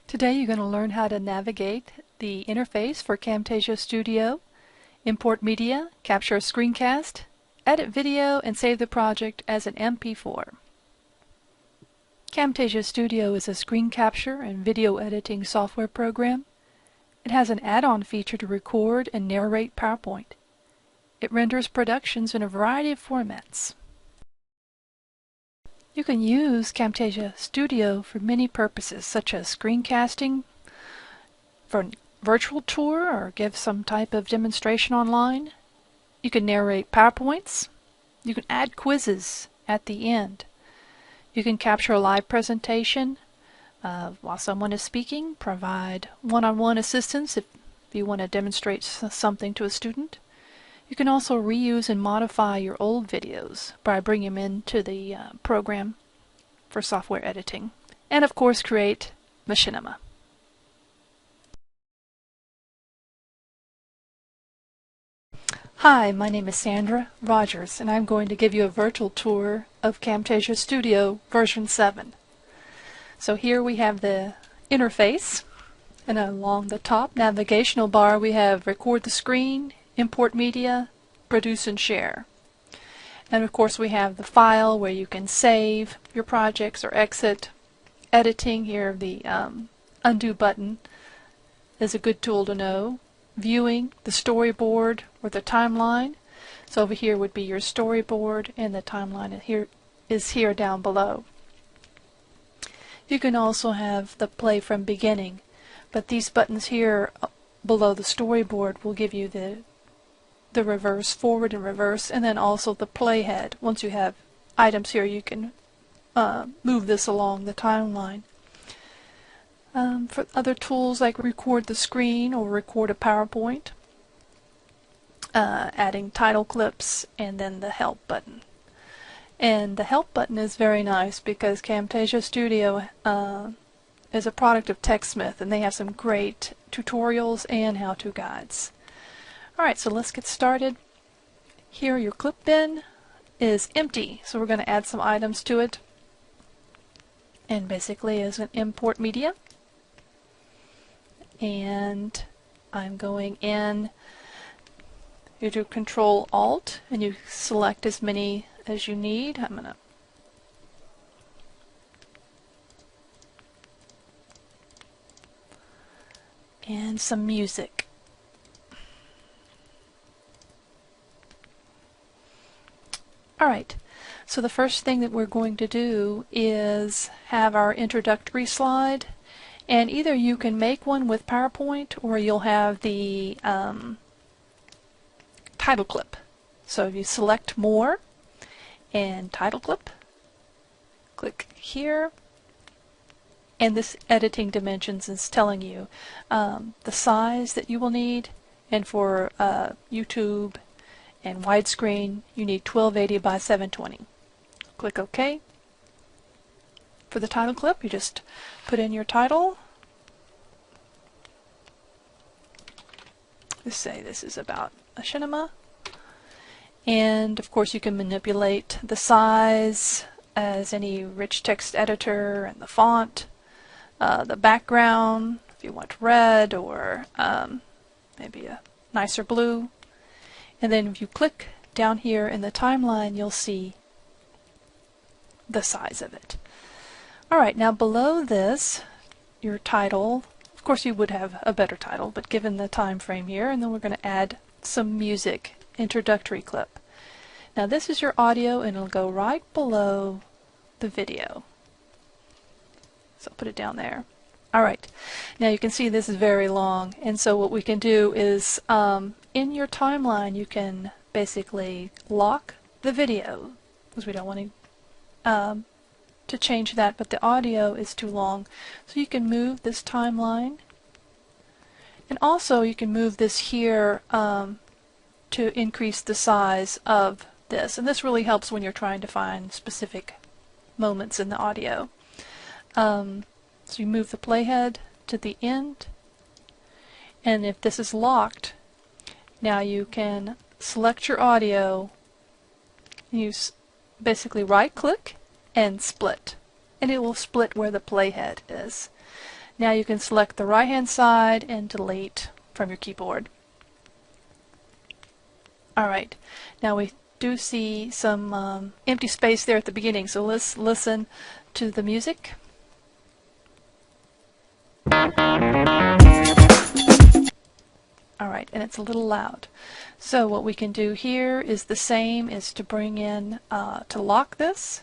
Today you're going to learn how to navigate the interface for Camtasia Studio, import media, capture a screencast, edit video, and save the project as an MP4. Camtasia Studio is a screen capture and video editing software program. It has an add-on feature to record and narrate PowerPoint. It renders productions in a variety of formats. You can use Camtasia Studio for many purposes, such as screencasting, for a virtual tour, or give some type of demonstration online. You can narrate PowerPoints. You can add quizzes at the end. You can capture a live presentation while someone is speaking, provide one-on-one assistance if you want to demonstrate something to a student. You can also reuse and modify your old videos by bringing them into the program for software editing. And of course create machinima. Hi, my name is Sandra Rogers, and I'm going to give you a virtual tour of Camtasia Studio version 7. So here we have the interface, and along the top navigational bar we have record the screen, import media, produce and share. And of course we have the file where you can save your projects or exit. Editing here, the undo button is a good tool to know. Viewing, the storyboard or the timeline. So over here would be your storyboard, and the timeline is here down below. You can also have the play from beginning, but these buttons here below the storyboard will give you the reverse, forward and reverse, and then also the playhead. Once you have items here, you can move this along the timeline. For other tools like record the screen or record a PowerPoint, adding title clips, and then the help button. And the help button is very nice because Camtasia Studio is a product of TechSmith, and they have some great tutorials and how-to guides. Alright, so let's get started. Here your clip bin is empty, so we're going to add some items to it. And basically is an import media. And I'm going in, you do Control Alt and you select as many as you need. I'm going to and some music. Alright, so the first thing that we're going to do is have our introductory slide, and either you can make one with PowerPoint or you'll have the title clip. So if you select More and Title Clip, click here, and this editing dimensions is telling you the size that you will need, and for YouTube and widescreen you need 1280 by 720. Click OK. For the title clip, you just put in your title. Let's say this is about machinima. And of course you can manipulate the size as any rich text editor, and the font, the background, if you want red or maybe a nicer blue. And then if you click down here in the timeline, you'll see the size of it. Alright, now below this, your title, of course you would have a better title, but given the time frame here, and then we're going to add some music, introductory clip. Now this is your audio, and it'll go right below the video. So I'll put it down there. Alright, now you can see this is very long, and so what we can do is in your timeline you can basically lock the video, because we don't want to change that, but the audio is too long. So you can move this timeline, and also you can move this here to increase the size of this, and this really helps when you're trying to find specific moments in the audio. So you move the playhead to the end, and if this is locked, now you can select your audio, you basically right click and split, and it will split where the playhead is. Now you can select the right hand side and delete from your keyboard. Alright, now we do see some empty space there at the beginning, so let's listen to the music. Alright, and it's a little loud. So what we can do here is the same, is to bring in, to lock this,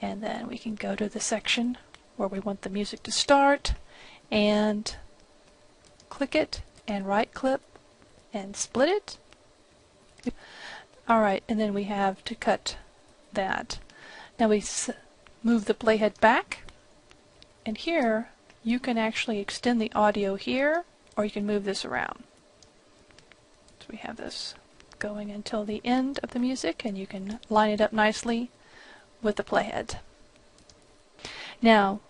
and then we can go to the section where we want the music to start, and click it, and right click, and split it. Alright, and then we have to cut that. Now we move the playhead back, and here you can actually extend the audio here, or you can move this around. So we have this going until the end of the music, and you can line it up nicely with the playhead. Now,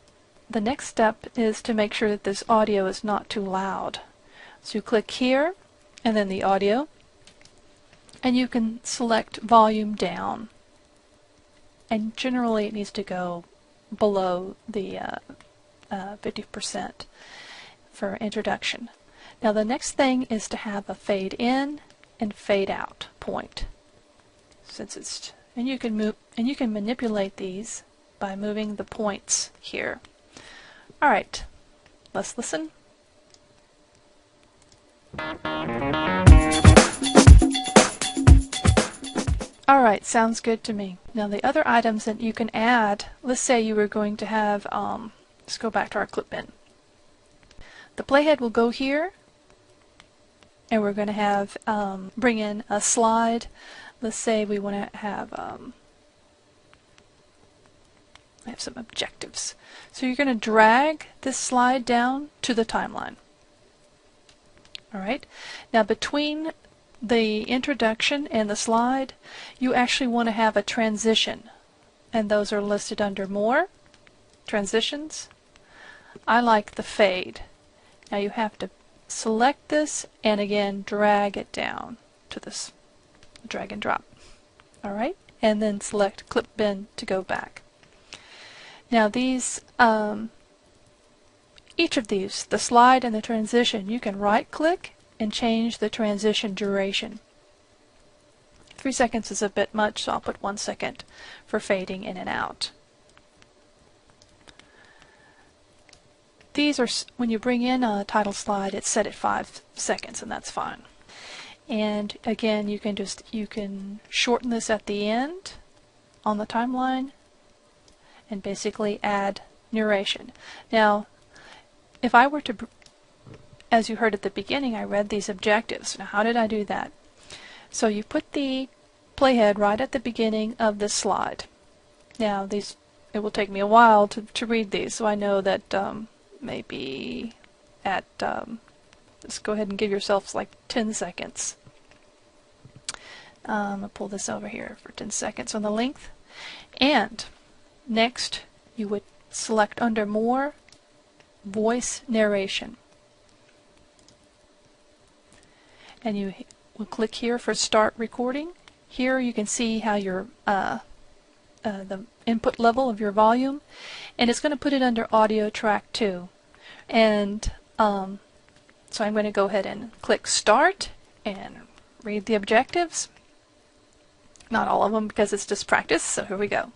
the next step is to make sure that this audio is not too loud. So you click here, and then the audio, and you can select volume down. And generally it needs to go below the 50% for introduction. Now the next thing is to have a fade in and fade out point. And you can manipulate these by moving the points here. Alright, let's listen. Alright, sounds good to me. Now the other items that you can add, let's say you were going to have, let's go back to our clip bin. The playhead will go here, and we're going to have, bring in a slide. Let's say we want to have some objectives. So you're going to drag this slide down to the timeline. Alright, now between the introduction and the slide, you actually want to have a transition, and those are listed under More, Transitions. I like the fade. Now you have to select this and again drag it down to this, drag and drop. Alright, and then select Clip Bin to go back. Now these, each of these, the slide and the transition, you can right click and change the transition duration. 3 seconds is a bit much, so I'll put 1 second for fading in and out. These are, when you bring in a title slide, it's set at 5 seconds, and that's fine. And again, you can shorten this at the end on the timeline and basically add narration. Now, if I were to, as you heard at the beginning, I read these objectives. Now, how did I do that? So you put the playhead right at the beginning of this slide. Now, it will take me a while to read these, so I know that maybe at, let's go ahead and give yourselves like 10 seconds. I'll pull this over here for 10 seconds on the length. And next, you would select under More, Voice Narration. And you will click here for Start Recording. Here you can see how your the input level of your volume, and it's going to put it under Audio Track 2. And so I'm going to go ahead and click Start and read the objectives. Not all of them because it's just practice, so here we go.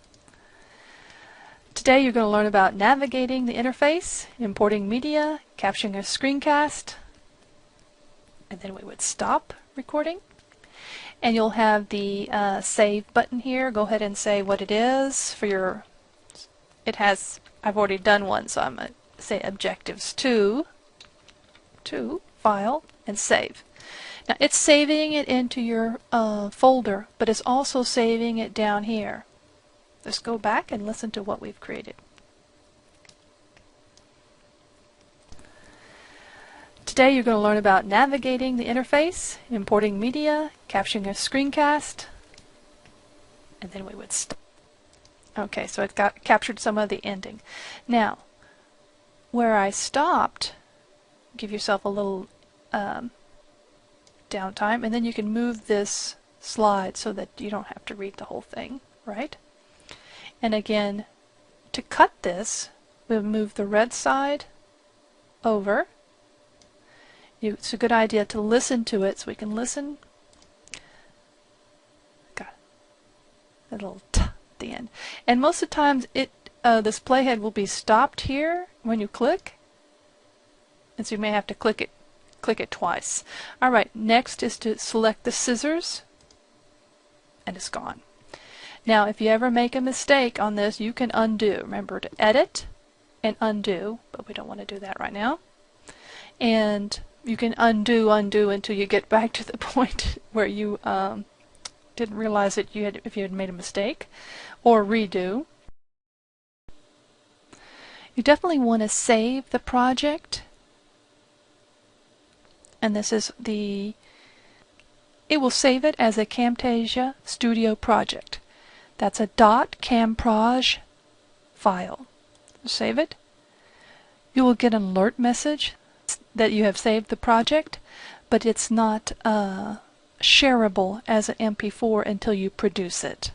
Today you're going to learn about navigating the interface, importing media, capturing a screencast, and then we would stop recording. And you'll have the Save button here. Go ahead and say what it is for your, I've already done one, so I'm going to say Objectives 2, File, and Save. Now it's saving it into your folder, but it's also saving it down here. Let's go back and listen to what we've created. Today you're going to learn about navigating the interface, importing media, capturing a screencast, and then we would stop. Okay, so it captured some of the ending. Now, where I stopped, give yourself a little downtime, and then you can move this slide so that you don't have to read the whole thing. right? And again, to cut this, we'll move the red side over. It's a good idea to listen to it so we can listen. Got a little t at the end. And most of the times this playhead will be stopped here when you click. And so you may have to click it twice. Alright, next is to select the scissors, and it's gone. Now if you ever make a mistake on this, you can undo. Remember to edit and undo, but we don't want to do that right now. And you can undo until you get back to the point where you didn't realize that if you had made a mistake, or redo. You definitely want to save the project. And this is it will save it as a Camtasia Studio project. That's a .camproj file. Save it. You will get an alert message that you have saved the project, but it's not shareable as an MP4 until you produce it.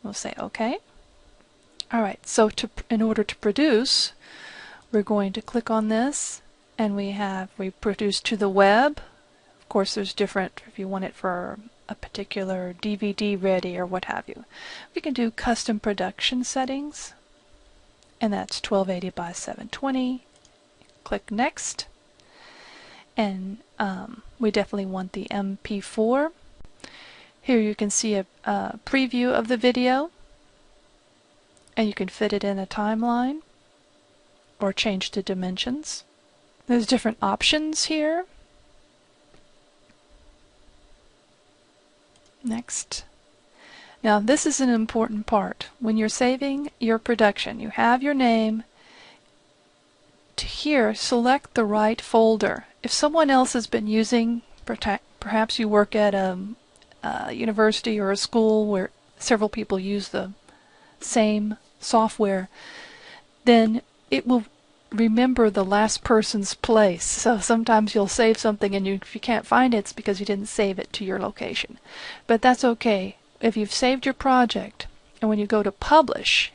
We'll say OK. Alright, so in order to produce, we're going to click on this, and we produce to the web. Of course, there's different if you want it for a particular DVD ready or what have you. We can do custom production settings, and that's 1280 by 720. Click next, and we definitely want the MP4. Here you can see a preview of the video, and you can fit it in a timeline or change the dimensions. There's different options here. Next. Now this is an important part. When you're saving your production, you have your name. To here, select the right folder. If someone else has been using, perhaps you work at a university or a school where several people use the same software, then it will remember the last person's place. So sometimes you'll save something and if you can't find it, it's because you didn't save it to your location. But that's okay. If you've saved your project, and when you go to publish,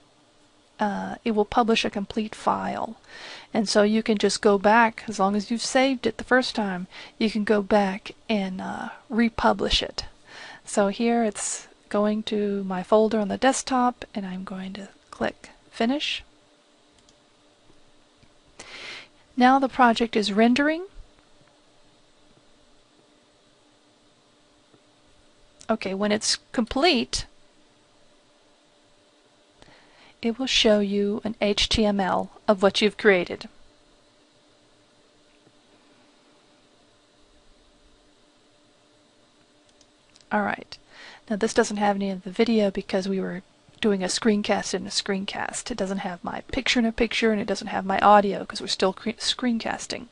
it will publish a complete file. And so you can just go back, as long as you've saved it the first time, you can go back and republish it. So here it's going to my folder on the desktop, and I'm going to click Finish. Now the project is rendering. Okay, when it's complete, it will show you an HTML of what you've created. Alright, now this doesn't have any of the video because we were doing a screencast in a screencast. It doesn't have my picture in a picture, and it doesn't have my audio because we're still screencasting.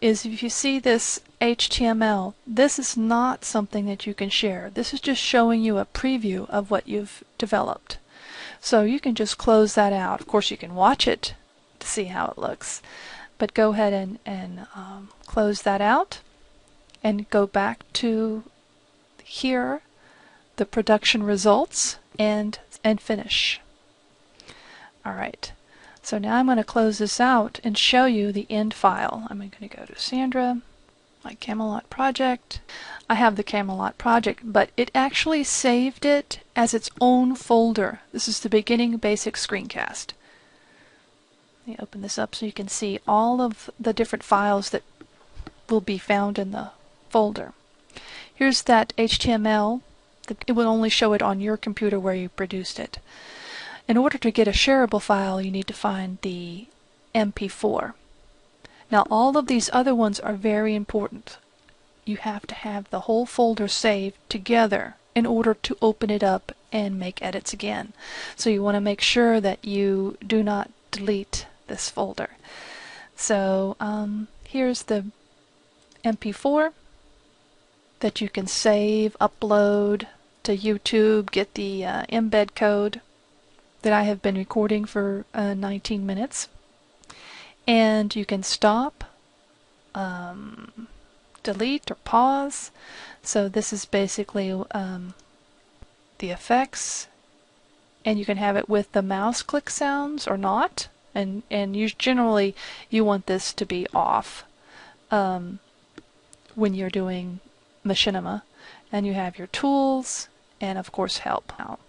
If you see this HTML, this is not something that you can share. This is just showing you a preview of what you've developed. So you can just close that out. Of course you can watch it to see how it looks, but go ahead and close that out and go back to here, the production results, and finish. Alright, so now I'm going to close this out and show you the end file. I'm going to go to Sandra, my Camelot project. I have the Camelot project, but it actually saved it as its own folder. This is the beginning basic screencast. Let me open this up so you can see all of the different files that will be found in the folder. Here's that HTML. It will only show it on your computer where you produced it. In order to get a shareable file, you need to find the MP4. Now all of these other ones are very important. You have to have the whole folder saved together in order to open it up and make edits again. So you want to make sure that you do not delete this folder. So here's the MP4 that you can save, upload to YouTube, get the embed code that I have been recording for 19 minutes. And you can stop, delete, or pause. So this is basically the the effects, and you can have it with the mouse click sounds or not, and generally you want this to be off when you're doing machinima. And you have your tools and of course help. Now